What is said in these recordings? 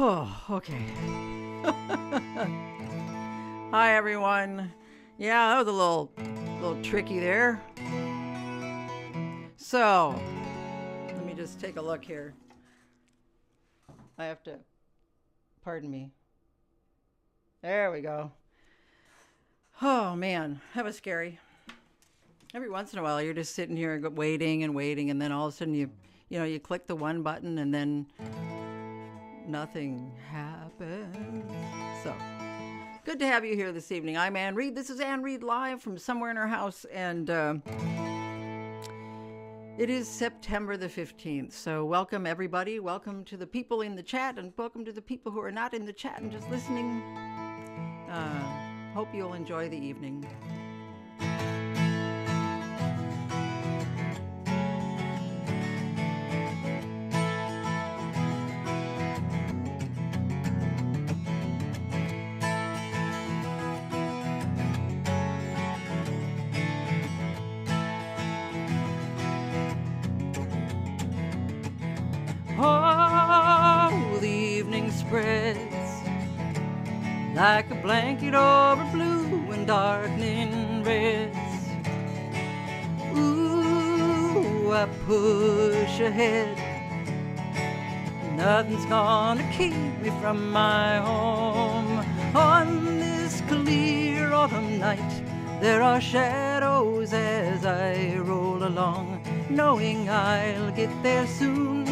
Oh, okay. Hi, everyone. Yeah, that was a little tricky there. So, let me just take a look here. I have to, pardon me. There we go. Oh, man, that was scary. Every once in a while, you're just sitting here waiting and waiting, and then all of a sudden you click the one button, and then nothing happens. So, good to have you here this evening. I'm Ann Reed. This is Ann Reed live from somewhere in her house, and it is September the 15th. So, welcome everybody. Welcome to the people in the chat, and welcome to the people who are not in the chat and just listening. Hope you'll enjoy the evening. Oh, the evening spreads like a blanket over blue and darkening reds. Ooh, I push ahead. Nothing's gonna keep me from my home. On this clear autumn night, there are shadows as I roll along, knowing I'll get there soon.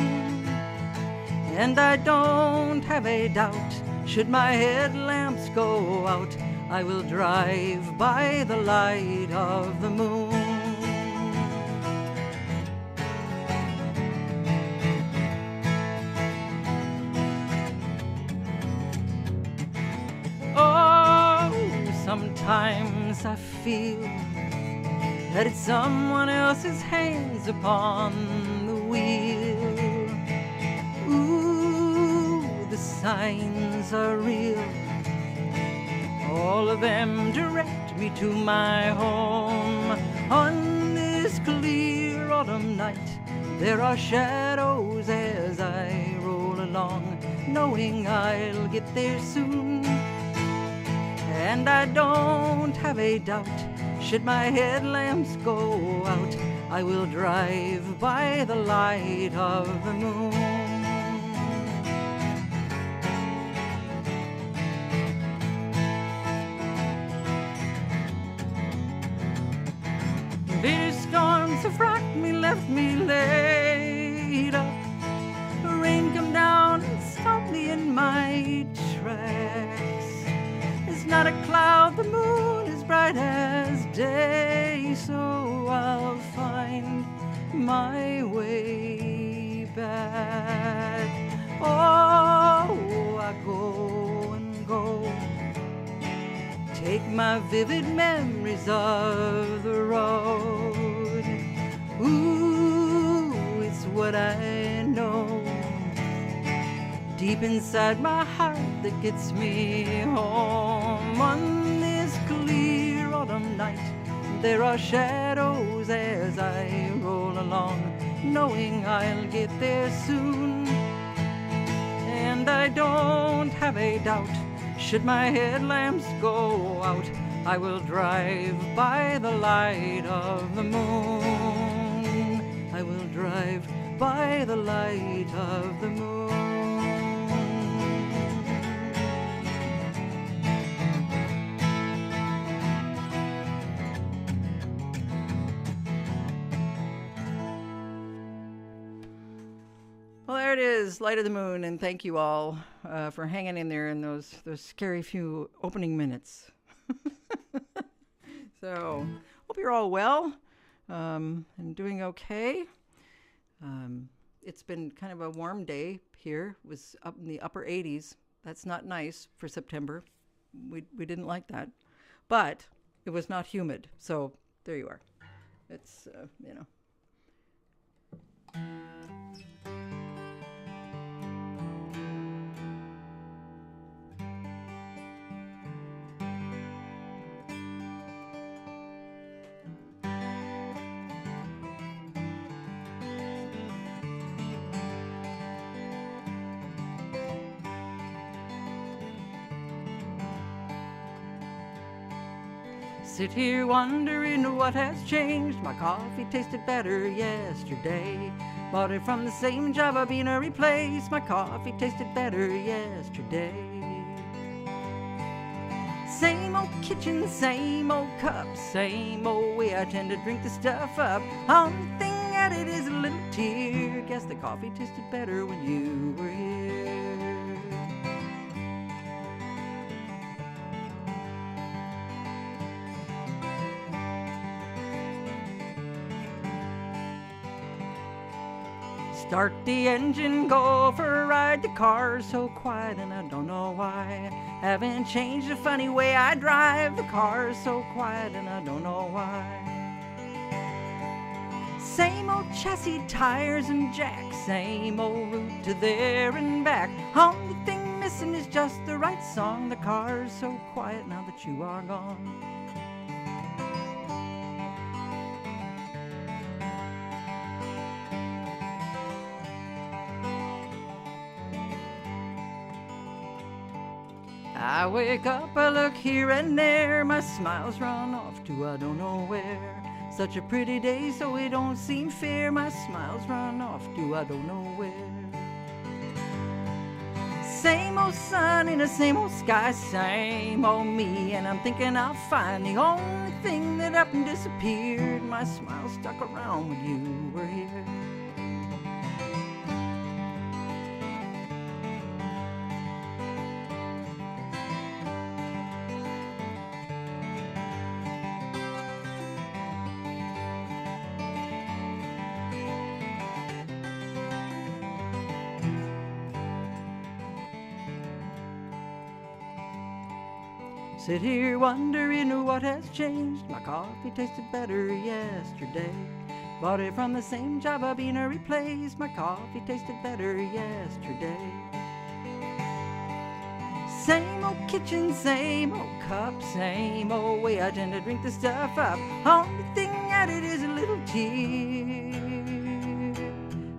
And I don't have a doubt, should my headlamps go out, I will drive by the light of the moon. Oh, sometimes I feel that it's someone else's hands upon the wheel. The signs are real, all of them direct me to my home. On this clear autumn night, there are shadows as I roll along, knowing I'll get there soon. And I don't have a doubt, should my headlamps go out, I will drive by the light of the moon. Bitter storms have rocked me, left me laid up. The rain come down and stopped me in my tracks. It's not a cloud, the moon is bright as day, so I'll find my way back. Oh, I go and go, take my vivid memories of the road. Ooh, it's what I know deep inside my heart that gets me home. On this clear autumn night, there are shadows as I roll along, knowing I'll get there soon. And I don't have a doubt, should my headlamps go out, I will drive by the light of the moon. I will drive by the light of the moon. Well, there it is, Light of the Moon, and thank you all for hanging in there in those scary few opening minutes. So, hope you're all well and doing okay. It's been kind of a warm day here. It was up in the upper 80s. That's not nice for September. We didn't like that. But it was not humid, so there you are. It's, you know. Sit here wondering what has changed. My coffee tasted better yesterday. Bought it from the same Java beanery place. My coffee tasted better yesterday. Same old kitchen, same old cup, same old way I tend to drink the stuff up. Only thing added is a little tear. Guess the coffee tasted better when you were here. Start the engine, go for a ride. The car's so quiet and I don't know why. Haven't changed the funny way I drive. The car's so quiet and I don't know why. Same old chassis, tires and jacks. Same old route to there and back. Only thing missing is just the right song. The car's so quiet now that you are gone. I wake up, I look here and there. My smiles run off to I don't know where. Such a pretty day, so it don't seem fair. My smiles run off to I don't know where. Same old sun in the same old sky, same old me, and I'm thinking I'll find the only thing that up and disappeared. My smile stuck around when you were here. Sit here wondering what has changed. My coffee tasted better yesterday. Bought it from the same Java beanery place. My coffee tasted better yesterday. Same old kitchen, same old cup, same old way I tend to drink the stuff up. Only thing added is a little tear.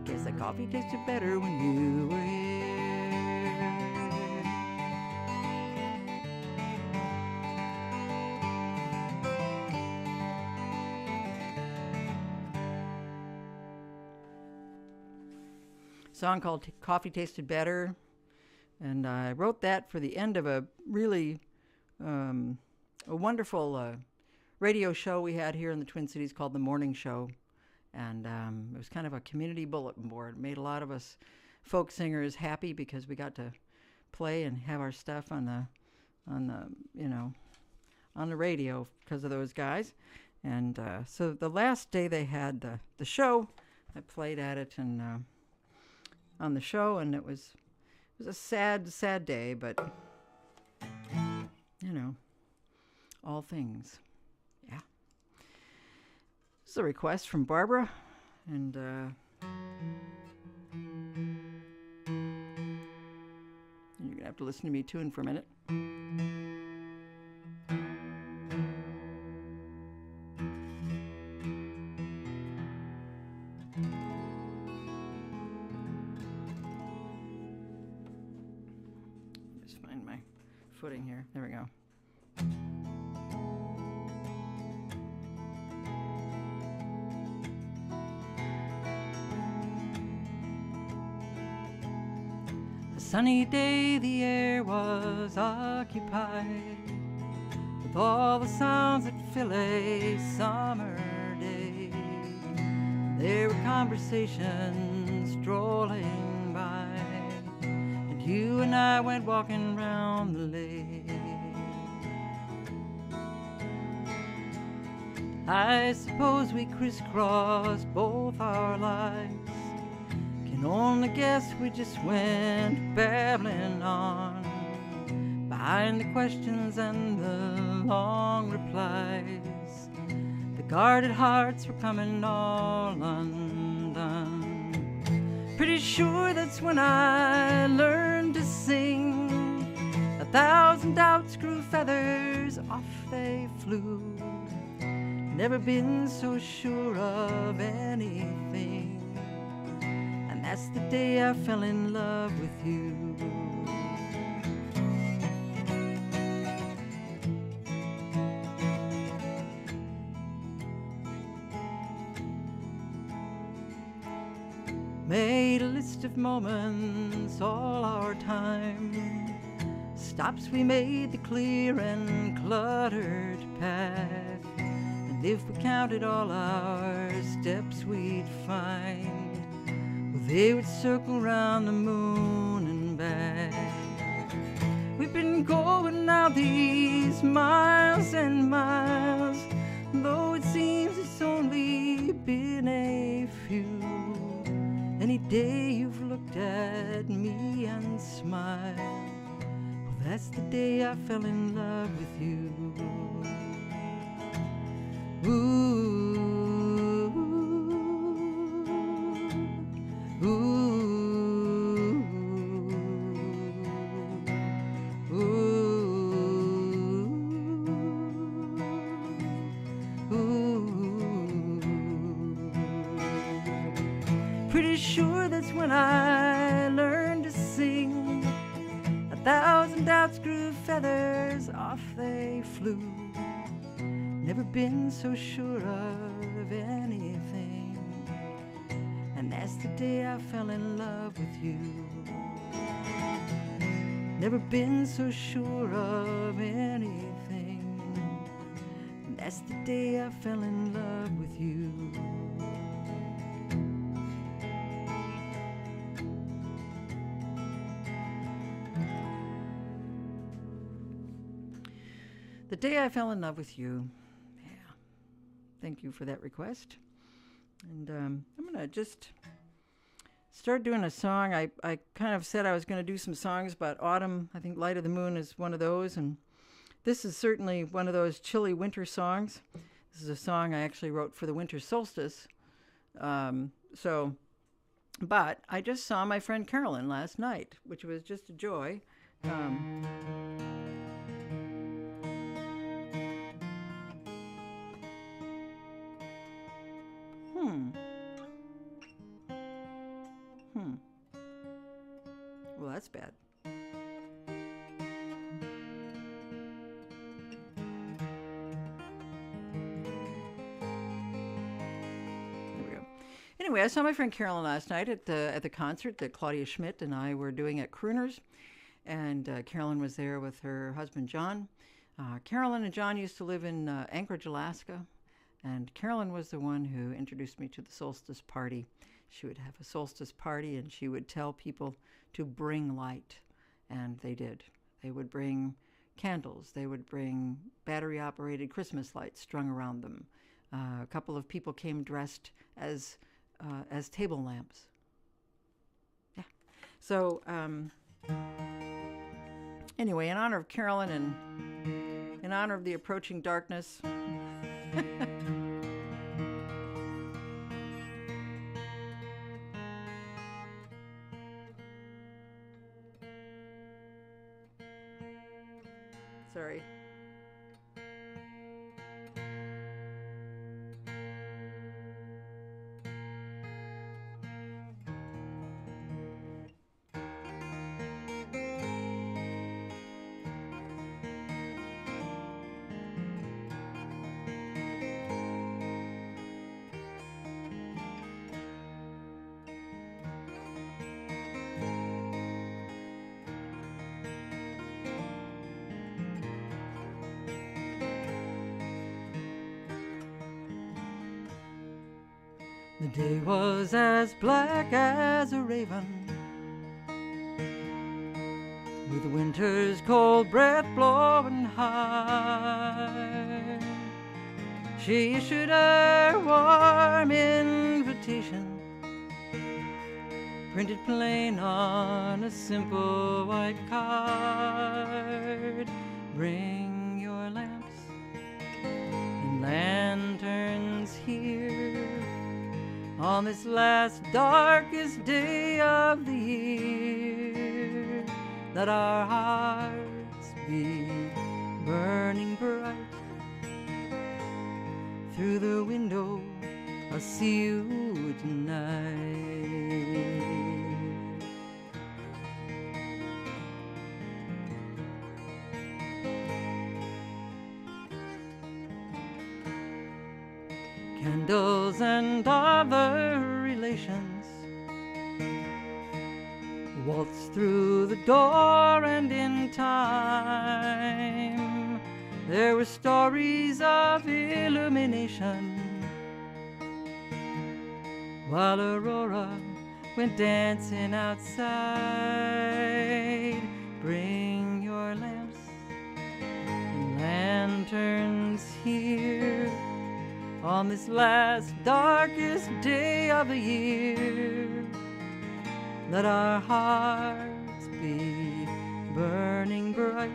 Guess the coffee tasted better when you were here. Song called Coffee Tasted Better, and I wrote that for the end of a really a wonderful radio show we had here in the Twin Cities called The Morning Show, and it was kind of a community bulletin board. It made a lot of us folk singers happy because we got to play and have our stuff on the radio because of those guys. And so the last day they had the show, I played at it and on the show, and it was a sad day, but all things. Yeah. This is a request from Barbara, and you're gonna have to listen to me tune for a minute. Footing here. There we go. A sunny day, the air was occupied with all the sounds that fill a summer day. There were conversations strolling by, and you and I went walking round the lake. I suppose we crisscrossed both our lives. Can only guess we just went babbling on, behind the questions and the long replies. The guarded hearts were coming all undone. Pretty sure that's when I learned to sing. 1,000 doubts grew feathers, off they flew. Never been so sure of anything, and that's the day I fell in love with you. made a list of moments, all our time. Stops we made the clear and cluttered path, and if we counted all our steps we'd find, well, they would circle round the moon and back. We've been going now these miles and miles, though it seems it's only been a few. Any day you've looked at me and smiled, well, that's the day I fell in love with you. Ooh, ooh. Pretty sure that's when I learned to sing. 1,000 doubts grew feathers, off they flew. Never been so sure of anything, and that's the day I fell in love with you. Never been so sure of anything, and that's the day I fell in love with you. The day I fell in love with you. Yeah. Thank you for that request. And I'm going to just start doing a song. I kind of said I was going to do some songs about autumn. I think Light of the Moon is one of those. And this is certainly one of those chilly winter songs. This is a song I actually wrote for the winter solstice. But I just saw my friend Carolyn last night, which was just a joy. Well, that's bad. There we go. Anyway, I saw my friend Carolyn last night at the concert that Claudia Schmidt and I were doing at Crooners, and Carolyn was there with her husband John. Carolyn and John used to live in Anchorage, Alaska, and Carolyn was the one who introduced me to the solstice party. She would have a solstice party, and she would tell people to bring light, and they did. They would bring candles. They would bring battery-operated Christmas lights strung around them. A couple of people came dressed as table lamps. Yeah. So anyway, in honor of Carolyn and in honor of the approaching darkness, sorry. The day was as black as a raven, with winter's cold breath blowing high. She issued a warm invitation, printed plain on a simple white card. Bring your lamps and lanterns here on this last darkest day of the year. Let our hearts be burning bright. Through the window, I'll see you tonight. Candles and other relations Waltzed through the door, and in time there were stories of illumination, while Aurora went dancing outside. Bring your lamps and lanterns here on this last darkest day of the year. Let our hearts be burning bright.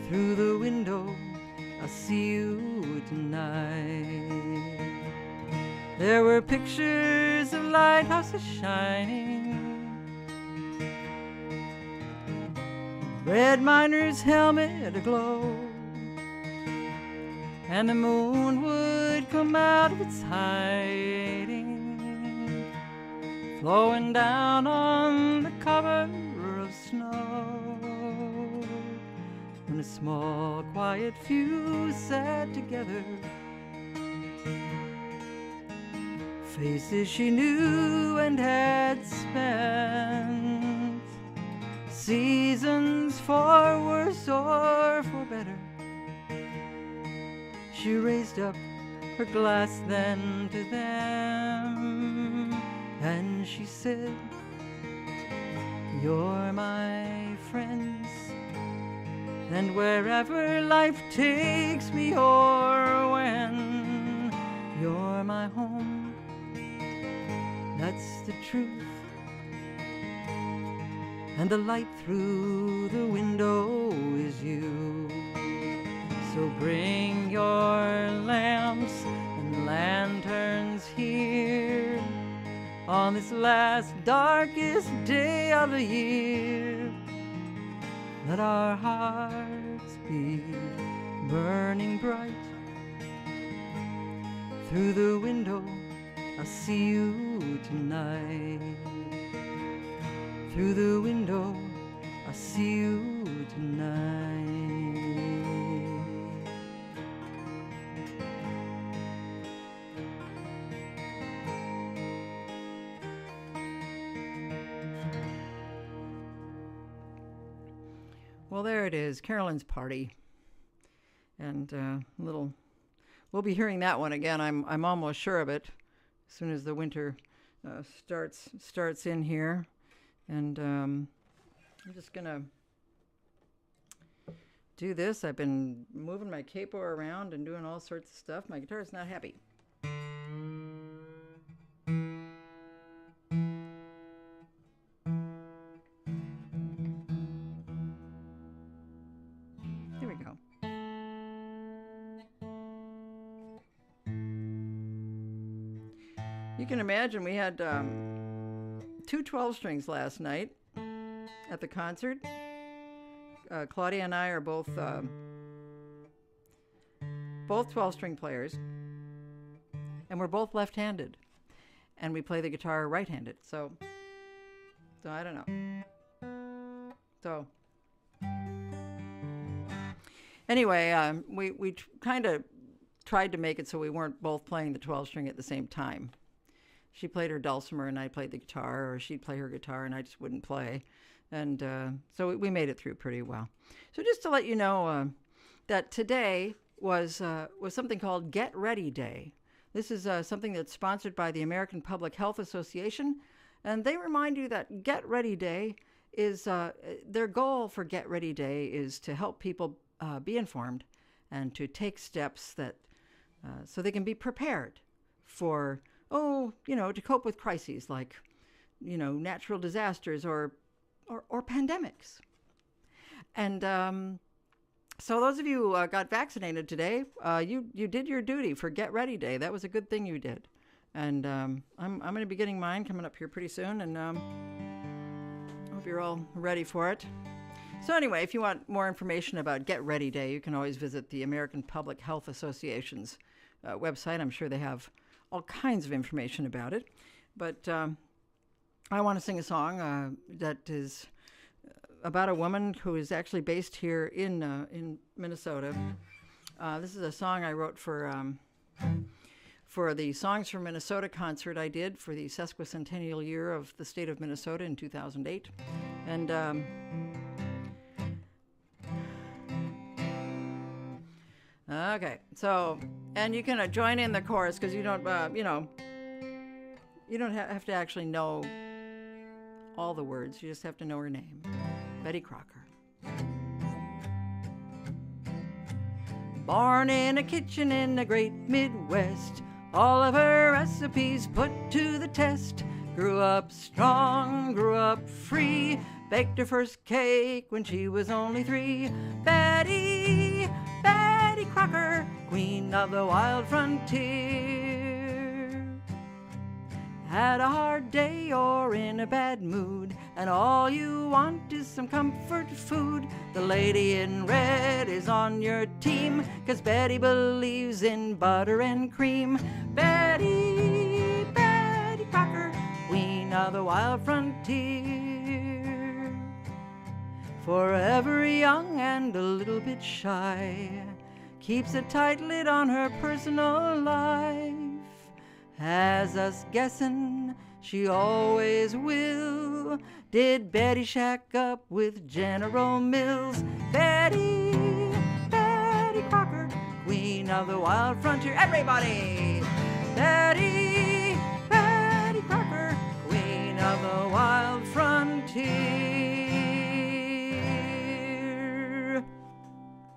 Through the window I'll see you tonight. There were pictures of lighthouses shining, red miner's helmet aglow, and the moon would come out of its hiding, flowing down on the cover of snow, when a small quiet few sat together, faces she knew and had spent, seasons for worse or for better. She raised up her glass then to them, and she said, you're my friends, and wherever life takes me or when, you're my home. That's the truth, and the light through the window is you. So bring your lamps and lanterns here on this last darkest day of the year. Let our hearts be burning bright. Through the window I'll see you tonight. Through the window I'll see you tonight. Well, there it is, Carolyn's Party. And we'll be hearing that one again. I'm almost sure of it. As soon as the winter starts in here, and I'm just gonna do this. I've been moving my capo around and doing all sorts of stuff. My guitar is not happy. Here we go. You can imagine we had 2 12 strings last night at the concert. Claudia and I are both 12 string players, and we're both left-handed, and we play the guitar right-handed. So I don't know. So anyway, we kind of tried to make it so we weren't both playing the 12 string at the same time. She played her dulcimer and I played the guitar, or she'd play her guitar and I just wouldn't play. And so we made it through pretty well. So just to let you know that today was something called Get Ready Day. This is something that's sponsored by the American Public Health Association. And they remind you that Get Ready Day is, their goal for Get Ready Day is to help people be informed and to take steps that so they can be prepared for to cope with crises like, natural disasters or pandemics. And so those of you who got vaccinated today, you did your duty for Get Ready Day. That was a good thing you did. And I'm going to be getting mine coming up here pretty soon, and hope you're all ready for it. So anyway, if you want more information about Get Ready Day, you can always visit the American Public Health Association's website. I'm sure they have all kinds of information about it. But I want to sing a song that is about a woman who is actually based here in Minnesota. This is a song I wrote for for the Songs from Minnesota concert I did for the sesquicentennial year of the state of Minnesota in 2008. And okay, so, and you can join in the chorus because you don't, you don't have to actually know all the words. You just have to know her name, Betty Crocker. Born in a kitchen in the great Midwest, all of her recipes put to the test. Grew up strong, grew up free, baked her first cake when she was only 3. Betty Crocker, queen of the wild frontier. Had a hard day or in a bad mood, and all you want is some comfort food. The lady in red is on your team, 'cause Betty believes in butter and cream. Betty Crocker, queen of the wild frontier. Forever young and a little bit shy, keeps a tight lid on her personal life. Has us guessing, she always will. Did Betty shack up with General Mills? Betty Crocker, queen of the wild frontier. Everybody! Betty Crocker, queen of the wild frontier.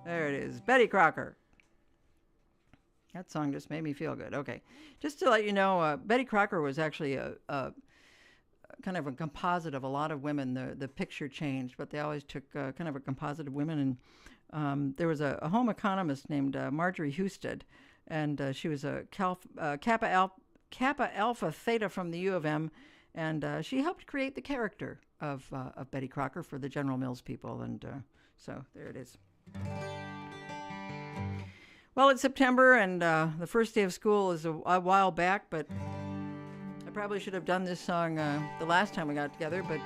There it is, Betty Crocker. That song just made me feel good. Okay, just to let you know, Betty Crocker was actually a kind of a composite of a lot of women. The picture changed, but they always took kind of a composite of women. And there was a home economist named Marjorie Husted, and she was a Kappa Alpha Theta from the U of M, and she helped create the character of Betty Crocker for the General Mills people. And so there it is. Well, it's September, and the first day of school is a while back, but I probably should have done this song the last time we got together. But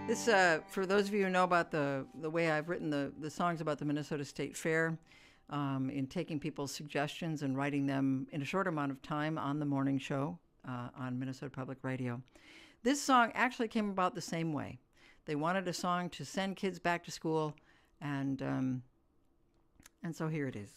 this, for those of you who know about the way I've written the songs about the Minnesota State Fair, in taking people's suggestions and writing them in a short amount of time on the morning show on Minnesota Public Radio. This song actually came about the same way. They wanted a song to send kids back to school, and so here it is.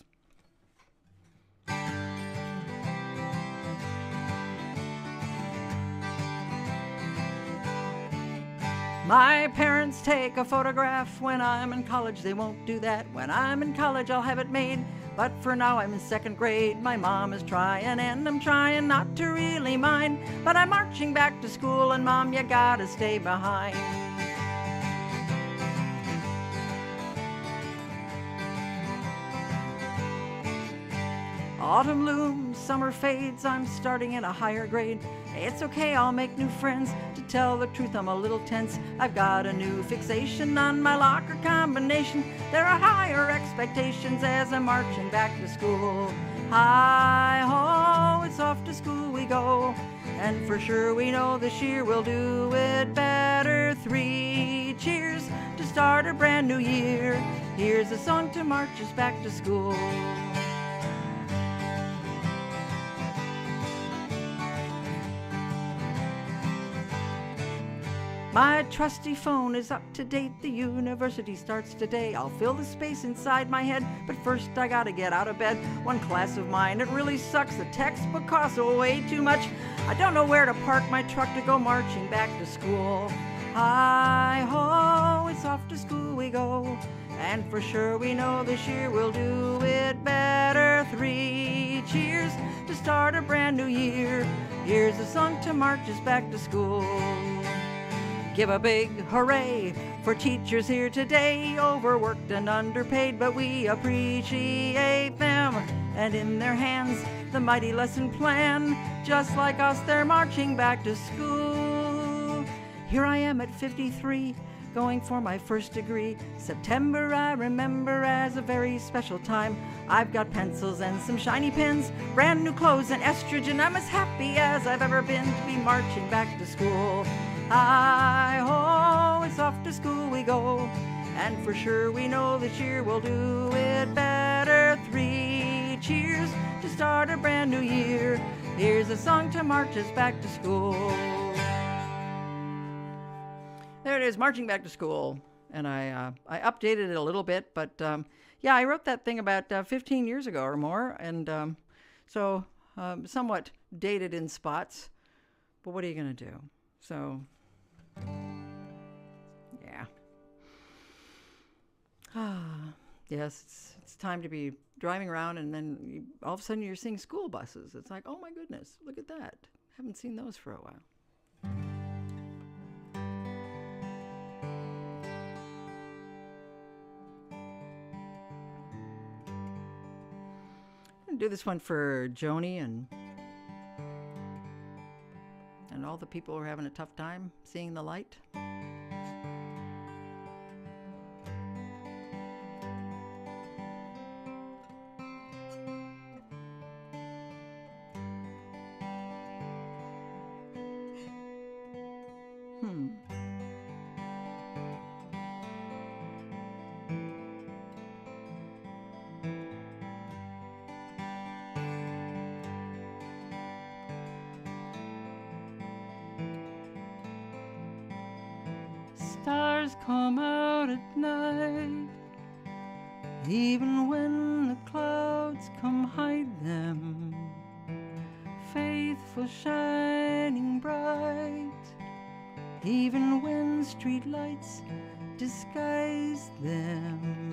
My parents take a photograph when I'm in college. They won't do that. When I'm in college, I'll have it made. But for now, I'm in 2nd grade. My mom is trying, and I'm trying not to really mind. But I'm marching back to school, and Mom, you gotta stay behind. Autumn looms, summer fades, I'm starting in a higher grade. It's okay, I'll make new friends. To tell the truth, I'm a little tense. I've got a new fixation on my locker combination. There are higher expectations as I'm marching back to school. Hi-ho, it's off to school we go. And for sure we know this year we'll do it better. 3 cheers to start a brand new year. Here's a song to march us back to school. My trusty phone is up to date. The university starts today. I'll fill the space inside my head, but first I gotta get out of bed. One class of mine, it really sucks. The textbook costs way too much. I don't know where to park my truck to go marching back to school. Hi-ho, it's off to school we go. And for sure we know this year we'll do it better. 3 cheers to start a brand new year. Here's a song to march us back to school. Give a big hooray for teachers here today, overworked and underpaid, but we appreciate them. And in their hands, the mighty lesson plan. Just like us, they're marching back to school. Here I am at 53, going for my first degree. September I remember as a very special time. I've got pencils and some shiny pens, brand new clothes and estrogen. I'm as happy as I've ever been to be marching back to school. Hi-ho, it's off to school we go. And for sure we know this year we'll do it better. 3 cheers to start a brand new year. Here's a song to march us back to school. There it is, Marching Back to School. And I updated it a little bit, but yeah, I wrote that thing about 15 years ago or more, and so somewhat dated in spots, but what are you going to do? So, yeah. Yes, it's time to be driving around, and then all of a sudden you're seeing school buses. It's like, oh my goodness, look at that. Haven't seen those for a while. I'm gonna do this one for Joni and all the people who are having a tough time seeing the light. Stars come out at night, even when the clouds come hide them, faithful shining bright, even when street lights disguise them.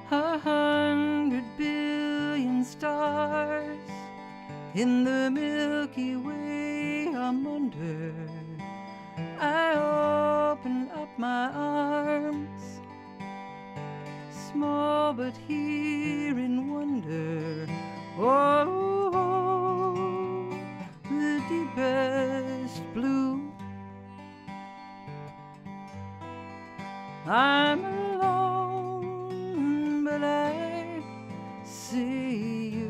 A 100 billion stars in the Milky Way I'm under. I open up my arms, small but here in wonder. Oh, the deepest blue. I'm alone, but I see you.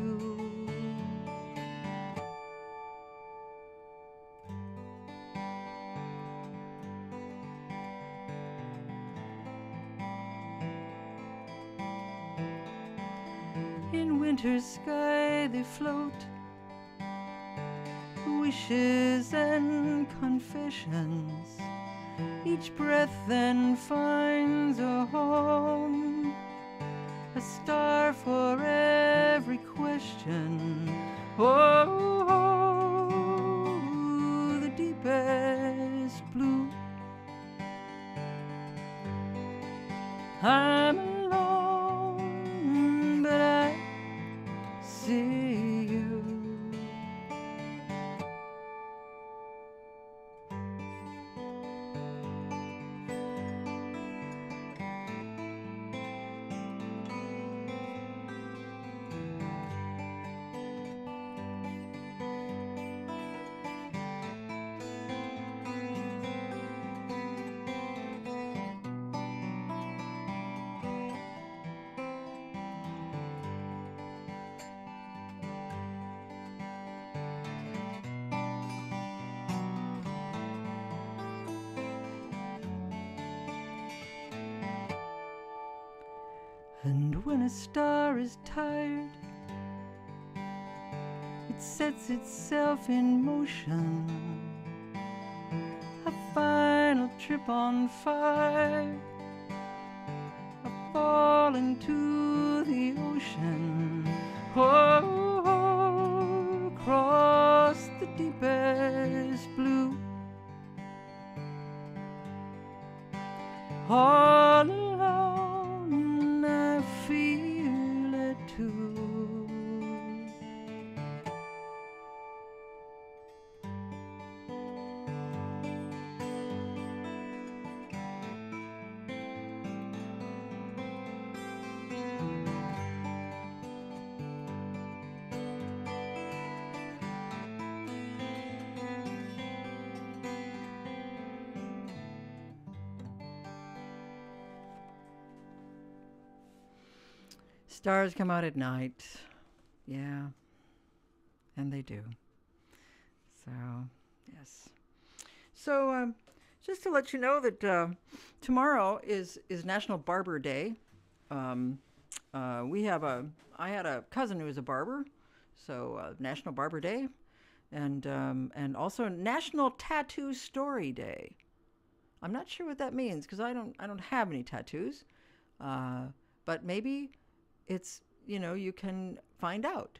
In winter's sky they float, wishes and confessions. Each breath then finds a home, a star for every question. Oh, the deepest blue. I'm alone, but I see you. And when a star is tired, it sets itself in motion, a final trip on fire, a fall into the ocean. Oh, across the deepest blue. All alone I feel it too. Stars come out at night. Yeah. And they do. So, yes. So, just to let you know that tomorrow is National Barber Day. I had a cousin who was a barber, so National Barber Day, and also National Tattoo Story Day. I'm not sure what that means because I don't have any tattoos, but maybe it's you can find out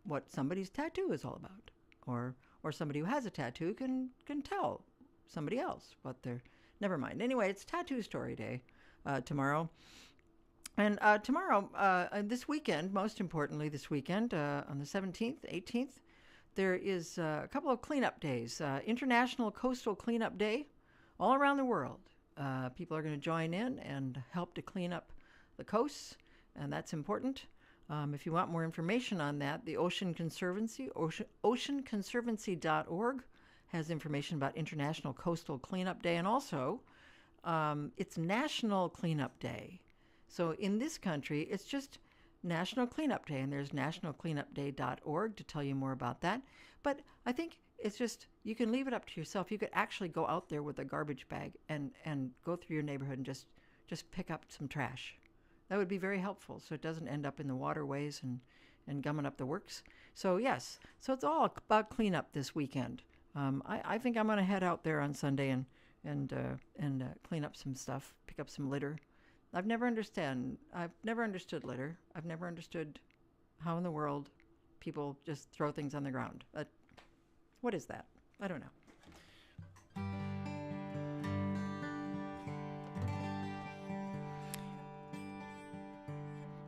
what somebody's tattoo is all about, or somebody who has a tattoo can tell somebody else what they're. Never mind. Anyway, it's Tattoo Story Day tomorrow. And tomorrow, this weekend, most importantly this weekend, on the 17th, 18th, there is a couple of cleanup days. International Coastal Cleanup Day all around the world. People are going to join in and help to clean up the coasts, and that's important. If you want more information on that, the Ocean Conservancy, oceanconservancy.org, has information about International Coastal Cleanup Day, and also it's National Cleanup Day. So in this country, it's just National Cleanup Day, and there's nationalcleanupday.org to tell you more about that. But I think it's just, you can leave it up to yourself. You could actually go out there with a garbage bag and go through your neighborhood and just pick up some trash. That would be very helpful, so it doesn't end up in the waterways and gumming up the works. So yes, so it's all about cleanup this weekend. I think I'm going to head out there on Sunday and clean up some stuff, pick up some litter. I've never understood litter. I've never understood how in the world people just throw things on the ground. What is that? I don't know.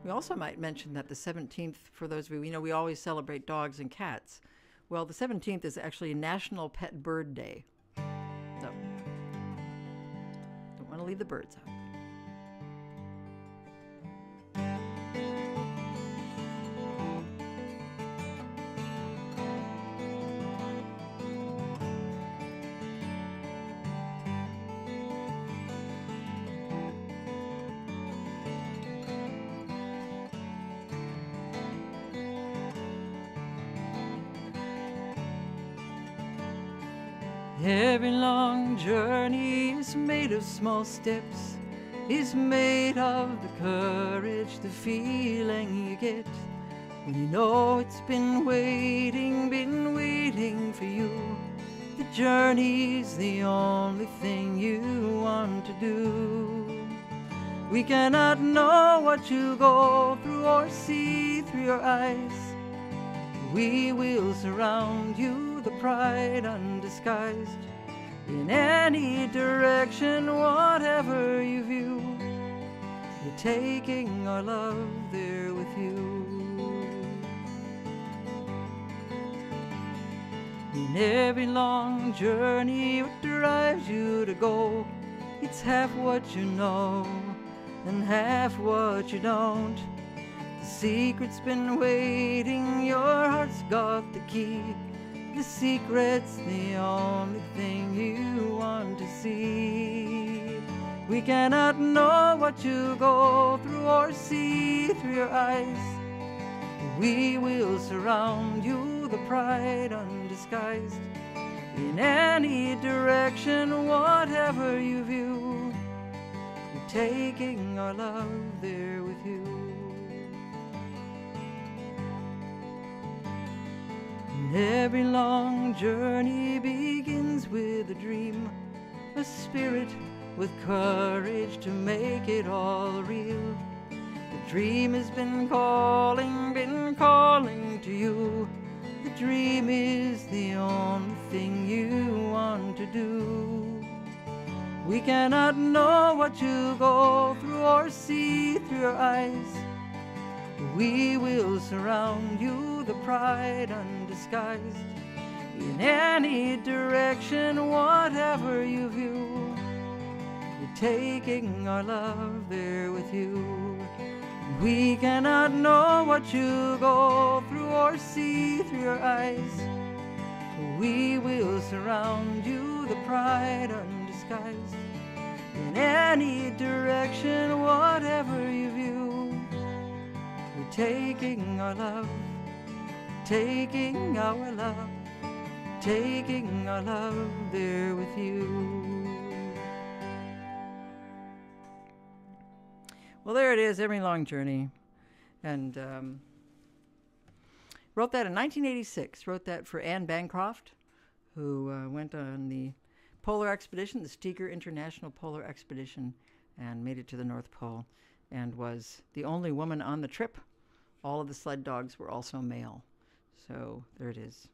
We also might mention that the 17th, for those of you, we always celebrate dogs and cats. Well, the 17th is actually National Pet Bird Day. So, don't want to leave the birds out. Every long journey is made of small steps, is made of the courage, the feeling you get when you know it's been waiting for you. The journey's the only thing you want to do. We cannot know what you go through or see through your eyes. We will surround you, the pride undisguised, in any direction, whatever you view. You're taking our love there with you. In every long journey, what drives you to go? It's half what you know and half what you don't. The secret's been waiting, your heart's got the key. The secret's the only thing you want to see. We cannot know what you go through or see through your eyes. We will surround you, the pride undisguised, in any direction, whatever you view. We're taking our love there with you. And every long journey begins with a dream, a spirit with courage to make it all real. The dream has been calling to you. The dream is the only thing you want to do. We cannot know what you go through or see through your eyes. We will surround you, the pride undisguised, in any direction, whatever you view. You're taking our love there with you. We cannot know what you go through or see through your eyes. We will surround you, the pride undisguised, in any direction, whatever you view. We're taking our love, taking our love, taking our love there with you. Well, there it is, Every Long Journey. And wrote that in 1986. Wrote that for Anne Bancroft, who went on the polar expedition, the Steger International Polar Expedition, and made it to the North Pole, and was the only woman on the trip. All of the sled dogs were also male. So there it is.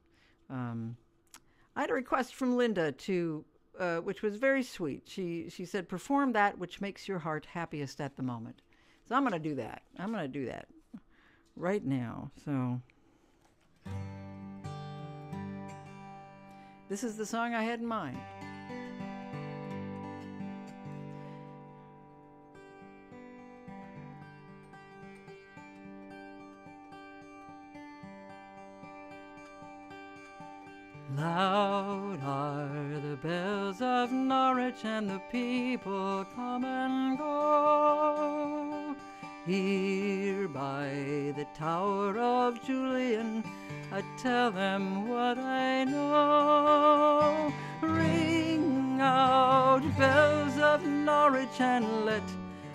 I had a request from Linda to, which was very sweet. She said, perform that which makes your heart happiest at the moment. So I'm going to do that. I'm going to do that right now. So this is the song I had in mind. Loud are the bells of Norwich, and the people come and go. Here by the Tower of Julian, I tell them what I know. Ring out, bells of Norwich, and let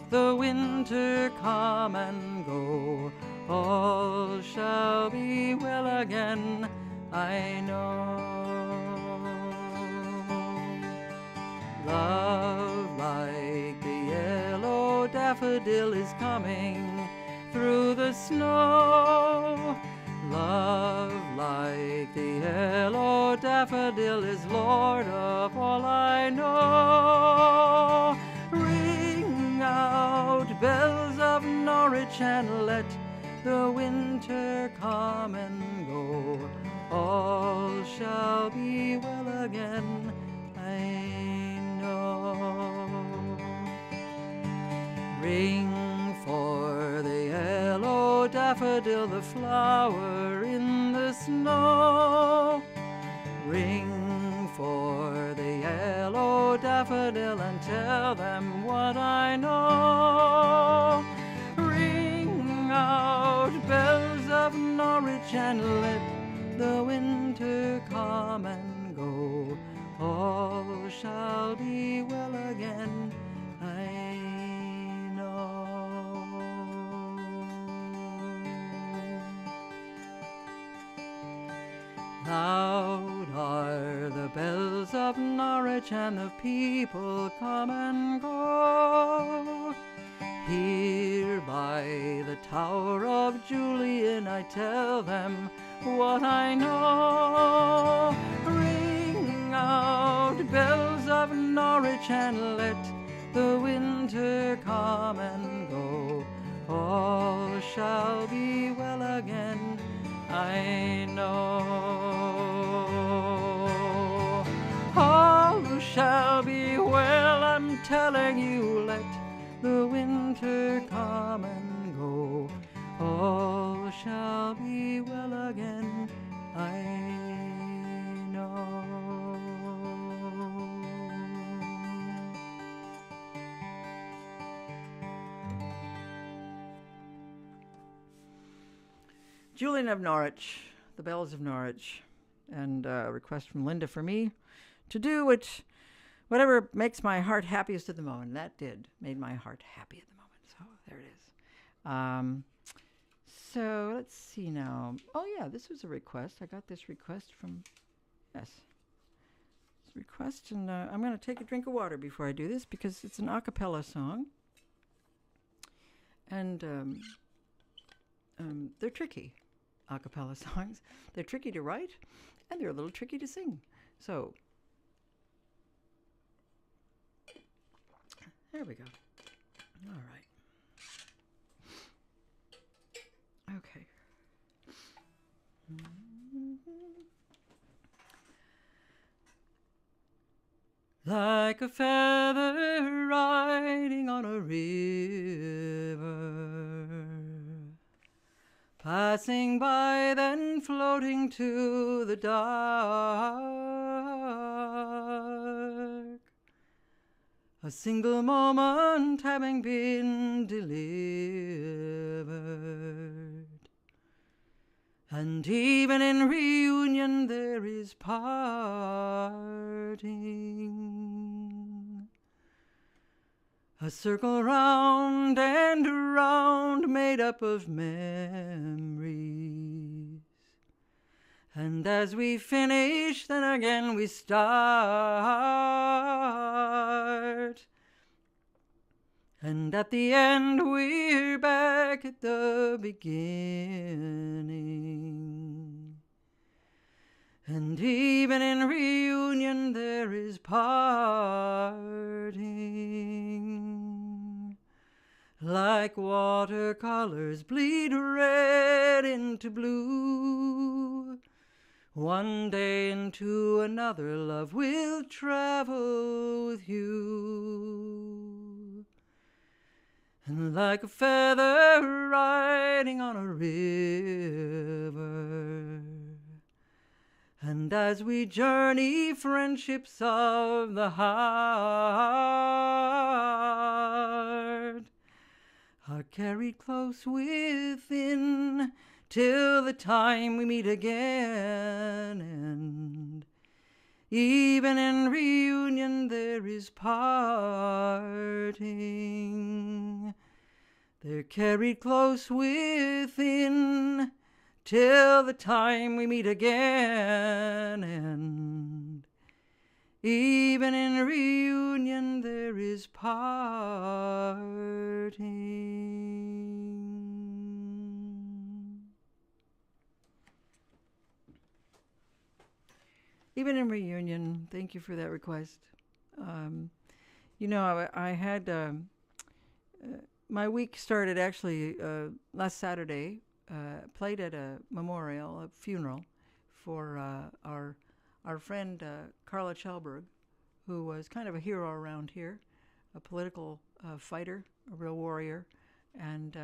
the winter come and go. All shall be well again, I know. Love like the yellow daffodil is coming through the snow. Love like the yellow daffodil is Lord of all I know. Ring out, bells of Norwich, and let the winter come and go. All shall be well again, I know. Ring for the yellow daffodil, the flower in the snow. Ring for the yellow daffodil, and tell them what I know. Ring out, bells of Norwich, and let the winter come and go. All shall be well again, I know. Loud are the bells of Norwich, and the people come and go. Here by the Tower of Julian, I tell them what I know. Ring out, bells of Norwich, and let the winter come and go. All shall be well again, I know. All shall be well, I'm telling you, let the winter come and go. All shall be well again, I know. Julian of Norwich, the bells of Norwich, and a request from Linda for me to do whatever makes my heart happiest at the moment. That made my heart happy at the moment. So there it is. So let's see now. Oh yeah, this was a request. I got this request from, yes. This request, and I'm going to take a drink of water before I do this because it's an a cappella song. And they're tricky, a cappella songs. They're tricky to write, and they're a little tricky to sing. So there we go. All right. Okay. Like a feather riding on a river, passing by, then floating to the dark. A single moment having been delivered, And even in reunion there is parting. A circle round and round, made up of memories. And as we finish, then again we start. And at the end, we're back at the beginning. And even in reunion, there is parting. Like watercolors bleed red into blue, one day into another, love will travel with you. And like a feather riding on a river, and as we journey, friendships of the heart are carried close within till the time we meet again. And even in reunion there is parting. They're carried close within till the time we meet again. And even in reunion there is parting. Even in reunion, thank you for that request. I had my week started actually last Saturday. Played at a memorial, a funeral, for our friend Carla Chelberg, who was kind of a hero around here, a political fighter, a real warrior, and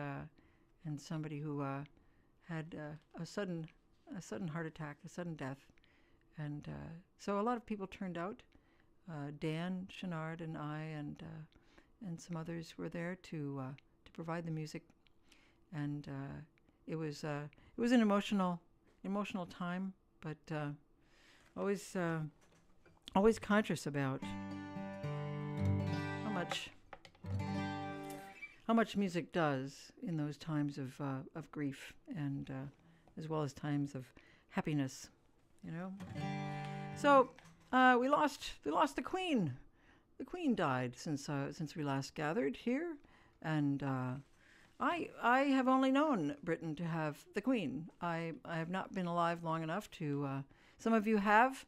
somebody who had a sudden heart attack, a sudden death. And so a lot of people turned out. Dan Chenard and I and some others were there to provide the music, and it was an emotional time, but always conscious about how much music does in those times of grief, and as well as times of happiness. So we lost the Queen. The Queen died since we last gathered here, and I have only known Britain to have the Queen. I have not been alive long enough to. Some of you have.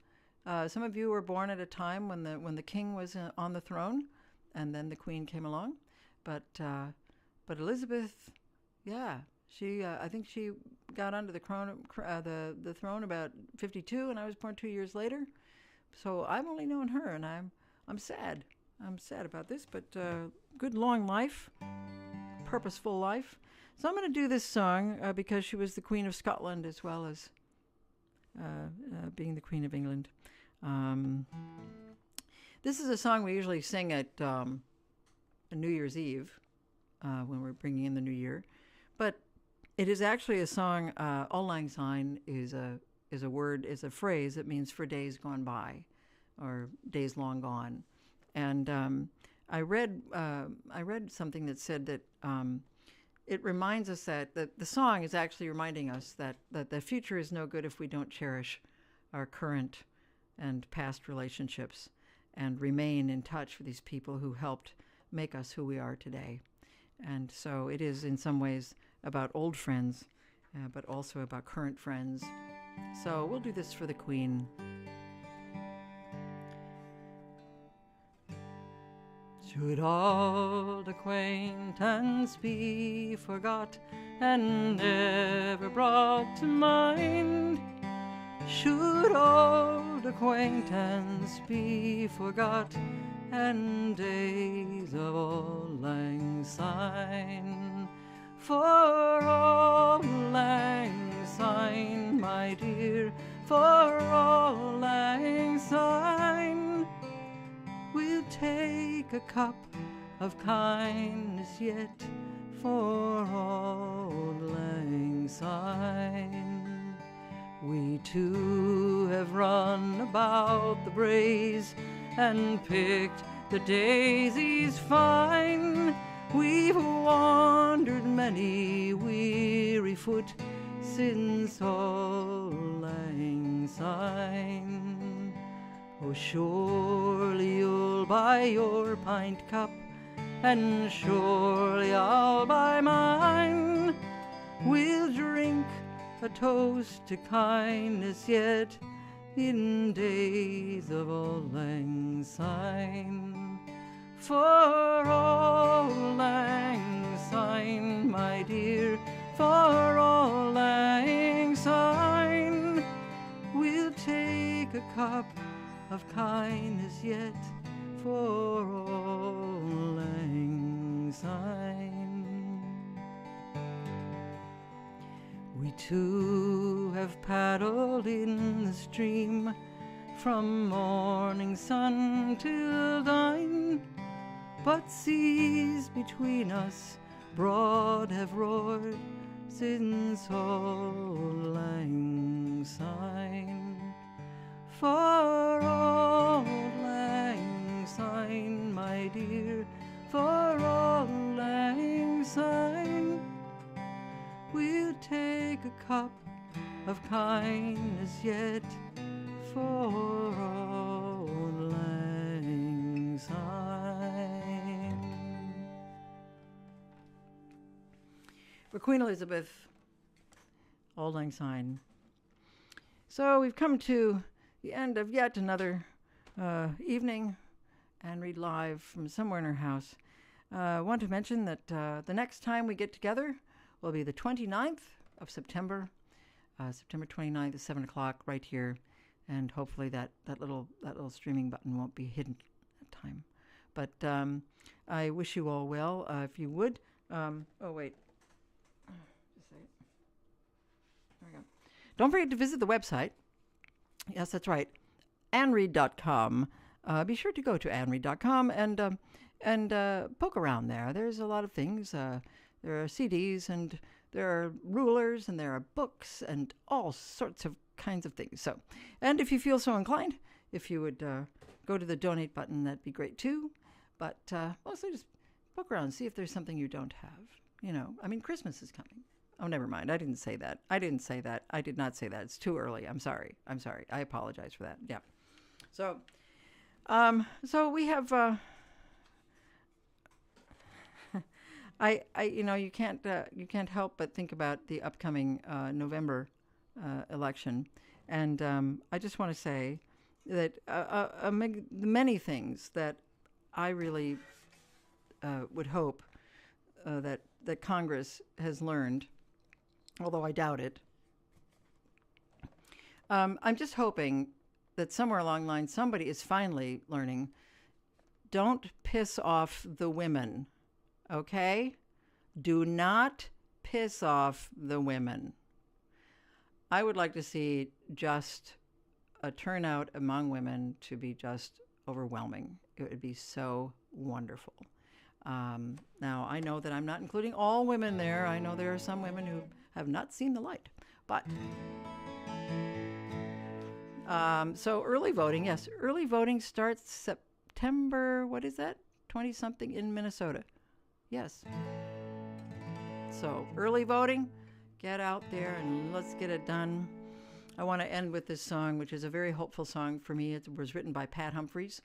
Some of you were born at a time when the King was on the throne, and then the Queen came along. But Elizabeth, yeah, she I think she got onto the throne about 52, and I was born 2 years later. So I've only known her, and I'm sad. I'm sad about this, but good long life, purposeful life. So I'm going to do this song because she was the Queen of Scotland as well as being the Queen of England. This is a song we usually sing at New Year's Eve when we're bringing in the new year, but it is actually a song. Auld Lang Syne is a phrase that means for days gone by, or days long gone. And I read something that said that it reminds us that the song is actually reminding us that the future is no good if we don't cherish our current and past relationships and remain in touch with these people who helped make us who we are today. And so it is in some ways about old friends, but also about current friends. So we'll do this for the Queen. Should old acquaintance be forgot and never brought to mind? Should old acquaintance be forgot and days of Auld Lang Syne? For Auld Lang Syne, my dear, for Auld Lang Syne, we'll take a cup of kindness yet for Auld Lang Syne. We too have run about the braes and picked the daisies fine. We've wandered many weary foot since Auld Lang Syne. Oh, surely you'll buy your pint cup, and surely I'll buy mine. We'll drink a toast to kindness yet in days of Auld Lang Syne. For Auld Lang Syne, my dear, for Auld Lang Syne, we'll take a cup of kindness yet for Auld Lang Syne. We too have paddled in the stream from morning sun till dine, but seas between us broad have roared since Auld Lang Syne. For Auld Lang Syne, my dear, for Auld Lang Syne, we'll take a cup of kindness yet for Auld Lang Syne. For Queen Elizabeth, Auld Lang Syne. So we've come to the end of yet another evening and read live from somewhere in her house. I want to mention that the next time we get together will be the 29th of September, September 29th at 7 o'clock right here, and hopefully that little streaming button won't be hidden at time. But I wish you all well. If you would, oh wait, just a second. There we go. Don't forget to visit the website. Yes, that's right, anread.com. Be sure to go to anread.com and poke around there. There's a lot of things. There are CDs, and there are rulers, and there are books, and all sorts of kinds of things. So, and if you feel so inclined, if you would go to the donate button, that'd be great too. But mostly just poke around, see if there's something you don't have. You know, I mean, Christmas is coming. Oh, never mind. I didn't say that. I did not say that. It's too early. I'm sorry. I apologize for that. Yeah. So, so we have. You can't help but think about the upcoming November election, and I just want to say that many things that I really would hope that Congress has learned, although I doubt it. I'm just hoping that somewhere along the line somebody is finally learning. Don't piss off the women. Okay? Do not piss off the women. I would like to see just a turnout among women to be just overwhelming. It would be so wonderful. Now, I know that I'm not including all women there. I know there are some women who have not seen the light. But, so early voting, yes. Early voting starts September, what is that? 20-something in Minnesota. Yes. So early voting, get out there and let's get it done. I want to end with this song, which is a very hopeful song for me. It was written by Pat Humphreys.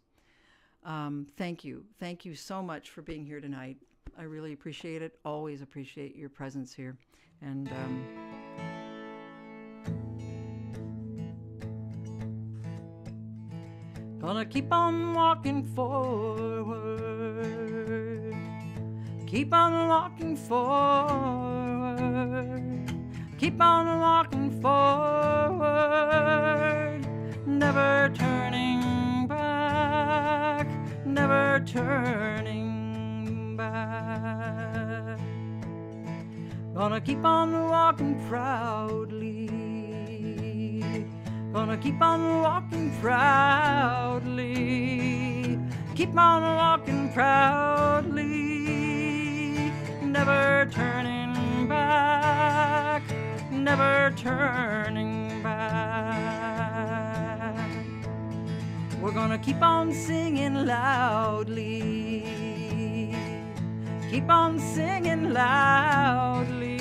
Thank you. Thank you so much for being here tonight. I really appreciate it. Always appreciate your presence here. And gonna keep on walking forward. Keep on walking forward. Keep on walking forward. Never turning back. Never turning back. Gonna keep on walking proudly. Gonna keep on walking proudly. Keep on walking proudly. Never turning back. Never turning back. gonna keep on singing loudly. Keep on singing loudly.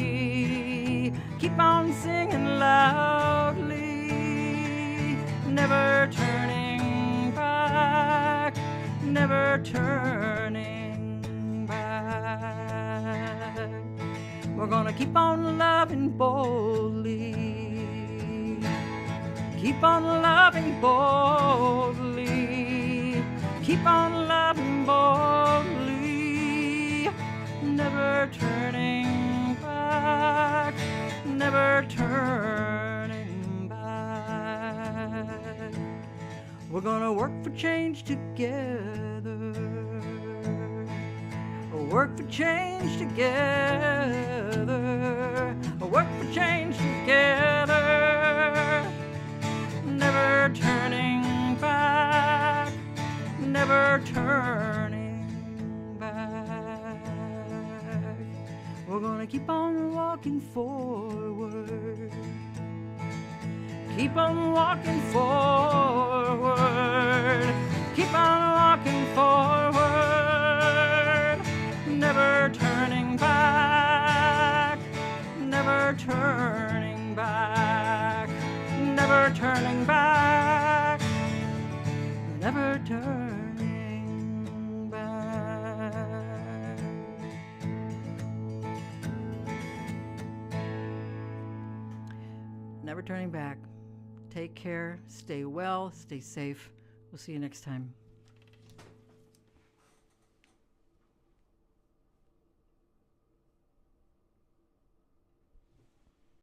Keep on singing loudly. Never turning back. Never turning back. We're gonna keep on loving boldly. Keep on loving boldly. Keep on loving boldly. Never turning back. Never turning back. We're gonna work for change together. Work for change together. Work for change together. Never turning back. Never turning back. We're gonna keep on walking forward. Keep on walking forward. Keep on walking forward. Never turning back. Never turning back. Never turning back. Never turning back. Never turning back. Take care. Stay well. Stay safe. We'll see you next time.